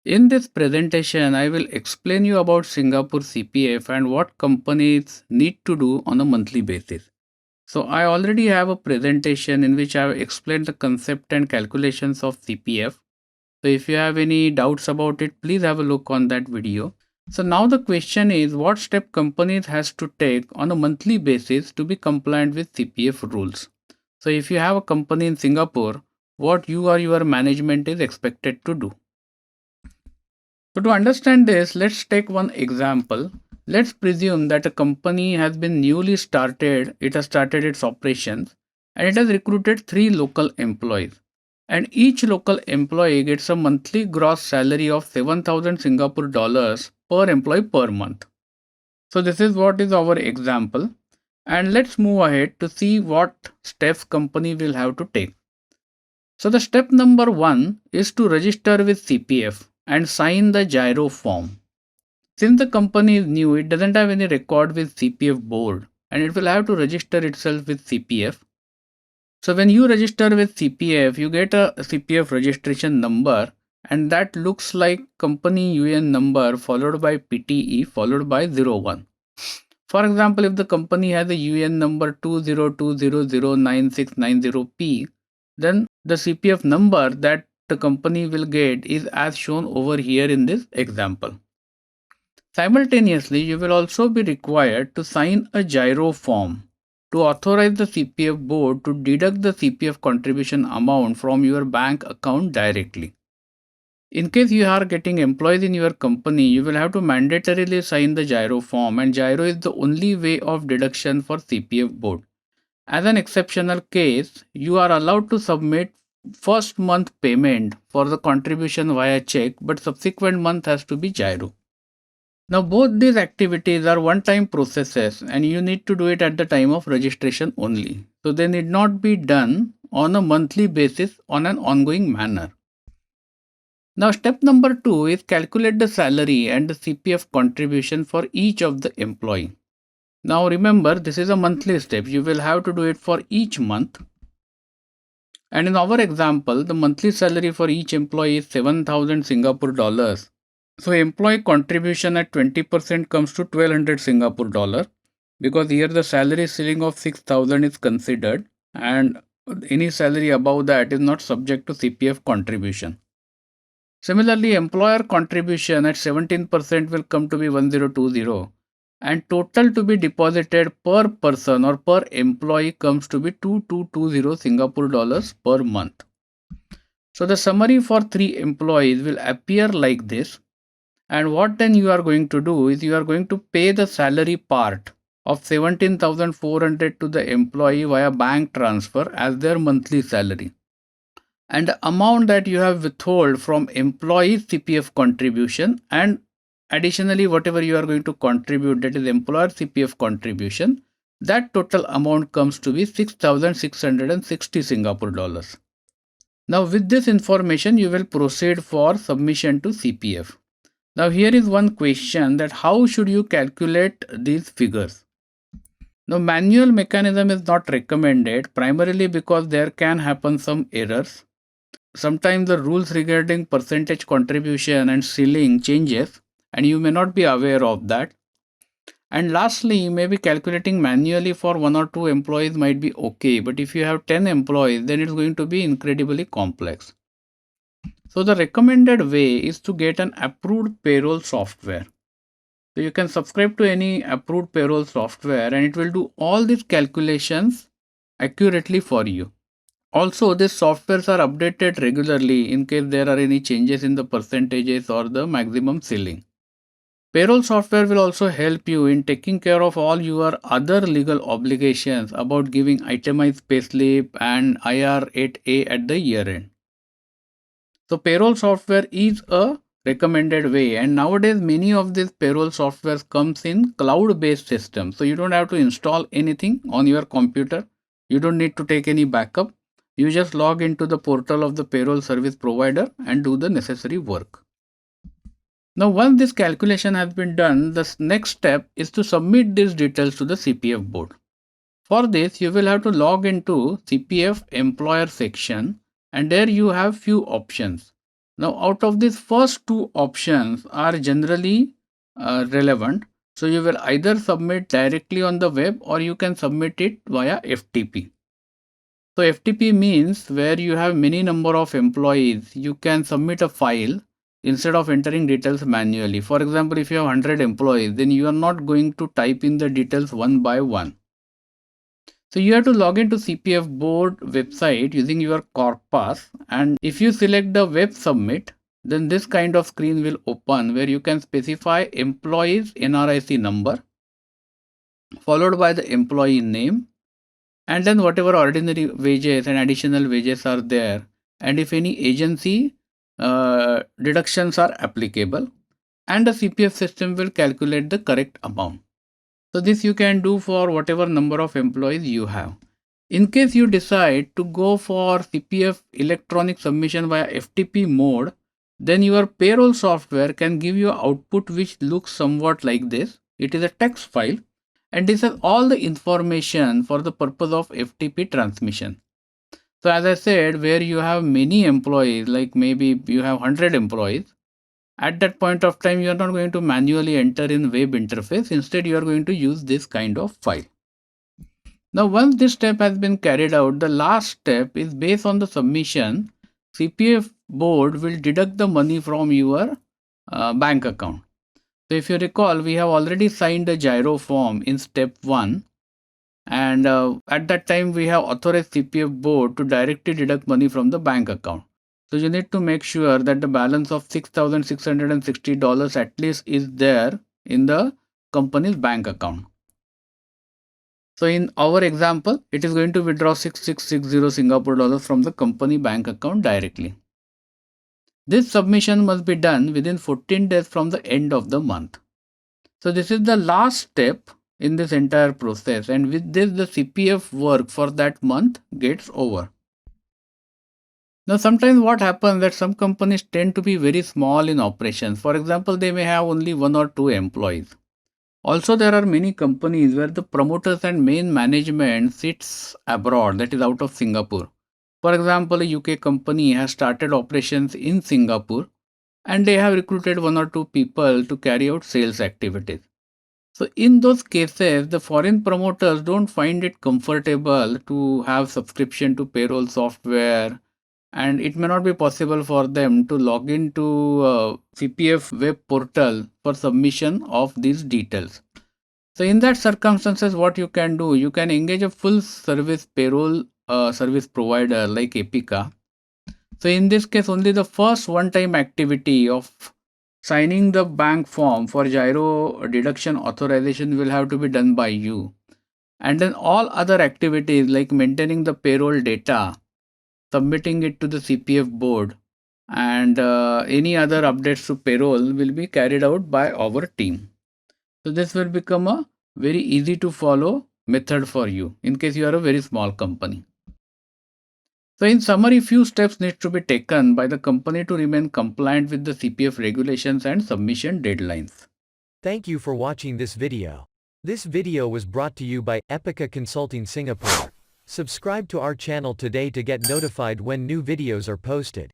In this presentation, I will explain you about Singapore CPF and what companies need to do on a monthly basis. So I already have a presentation in which I have explained the concept and calculations of CPF. So if you have any doubts about it, please have a look on that video. So now the question is, what step companies has to take on a monthly basis to be compliant with CPF rules. So if you have a company in Singapore, what you or your management is expected to do. So to understand this, let's take one example. Let's presume that a company has been newly started, it has started its operations and it has recruited 3 local employees. And each local employee gets a monthly gross salary of 7,000 Singapore dollars per employee per month. So this is what is our example. And let's move ahead to see what steps company will have to take. So the step number 1 is to register with CPF and sign the giro form. Since the company is new, it doesn't have any record with CPF Board and it will have to register itself with CPF. So when you register with CPF, you get a CPF registration number and that looks like company UN number followed by PTE followed by 01. For example, if the company has a UN number 2020096990P, then the CPF number that the company will get is as shown over here in this example. Simultaneously, you will also be required to sign a giro form to authorize the CPF board to deduct the CPF contribution amount from your bank account directly. In case you are getting employees in your company, you will have to mandatorily sign the giro form, and giro is the only way of deduction for CPF board. As an exceptional case, you are allowed to submit first month payment for the contribution via check, but subsequent month has to be giro. Now both these activities are one-time processes and you need to do it at the time of registration only. So they need not be done on a monthly basis on an ongoing manner. Now step number 2 is calculate the salary and the CPF contribution for each of the employee. Now remember, this is a monthly step. You will have to do it for each month. And in our example, the monthly salary for each employee is 7,000 Singapore dollars. So employee contribution at 20% comes to 1200 Singapore dollar, because here the salary ceiling of 6,000 is considered and any salary above that is not subject to CPF contribution. Similarly, employer contribution at 17% will come to be 1020 and total to be deposited per person or per employee comes to be 2220 Singapore dollars per month. So the summary for 3 employees will appear like this. And what then you are going to do is you are going to pay the salary part of 17,400 to the employee via bank transfer as their monthly salary. And the amount that you have withhold from employee CPF contribution and additionally whatever you are going to contribute, that is employer CPF contribution, that total amount comes to be 6,660 Singapore dollars. Now with this information you will proceed for submission to CPF. Now here is one question, that how should you calculate these figures? Now manual mechanism is not recommended primarily because there can happen some errors. Sometimes the rules regarding percentage contribution and ceiling changes and you may not be aware of that. And lastly, you may be calculating manually for 1 or 2 employees might be okay, but if you have 10 employees then it's going to be incredibly complex. So the recommended way is to get an approved payroll software. So you can subscribe to any approved payroll software and it will do all these calculations accurately for you. Also, these softwares are updated regularly in case there are any changes in the percentages or the maximum ceiling. Payroll software will also help you in taking care of all your other legal obligations about giving itemized payslip and IR8A at the year end. So payroll software is a recommended way, and nowadays many of these payroll softwares comes in cloud based systems. So you don't have to install anything on your computer. You don't need to take any backup. You just log into the portal of the payroll service provider and do the necessary work. Now once this calculation has been done, the next step is to submit these details to the CPF board. For this, you will have to log into CPF employer section and there you have few options. Now, out of these first two options are generally relevant. So you will either submit directly on the web or you can submit it via FTP. So FTP means where you have many number of employees, you can submit a file instead of entering details manually. For example, if you have 100 employees, then you are not going to type in the details one by one. So you have to log into CPF Board website using your Corpus, and if you select the web submit, then this kind of screen will open where you can specify employees NRIC number followed by the employee name, and then whatever ordinary wages and additional wages are there, and if any agency deductions are applicable, and the CPF system will calculate the correct amount. So this you can do for whatever number of employees you have. In case you decide to go for CPF electronic submission via FTP mode, then your payroll software can give you an output which looks somewhat like this. It is a text file, and this has all the information for the purpose of FTP transmission. So as I said, where you have many employees, like maybe you have 100 employees, at that point of time you are not going to manually enter in web interface. Instead, you are going to use this kind of file. Now, once this step has been carried out, the last step is based on the submission. CPF board will deduct the money from your bank account. So if you recall, we have already signed a giro form in step 1, and at that time we have authorized CPF board to directly deduct money from the bank account. So you need to make sure that the balance of $6,660 at least is there in the company's bank account. So in our example, it is going to withdraw 6660 Singapore dollars from the company bank account directly. This submission must be done within 14 days from the end of the month. So this is the last step in this entire process, and with this the CPF work for that month gets over. Now sometimes what happens that some companies tend to be very small in operations. For example, they may have only 1 or 2 employees. Also, there are many companies where the promoters and main management sits abroad, that is out of Singapore. For example, a UK company has started operations in Singapore and they have recruited 1 or 2 people to carry out sales activities. So in those cases, the foreign promoters don't find it comfortable to have subscription to payroll software, and it may not be possible for them to log into CPF web portal for submission of these details. So in that circumstances, what you can do, you can engage a full service payroll service provider like Epica. So in this case, only the first one-time activity of signing the bank form for giro deduction authorization will have to be done by you, and then all other activities like maintaining the payroll data, submitting it to the CPF board, and any other updates to payroll will be carried out by our team. So this will become a very easy to follow method for you in case you are a very small company. So in summary, few steps need to be taken by the company to remain compliant with the CPF regulations and submission deadlines. Thank you for watching this video. This video was brought to you by Epica Consulting Singapore. Subscribe to our channel today to get notified when new videos are posted.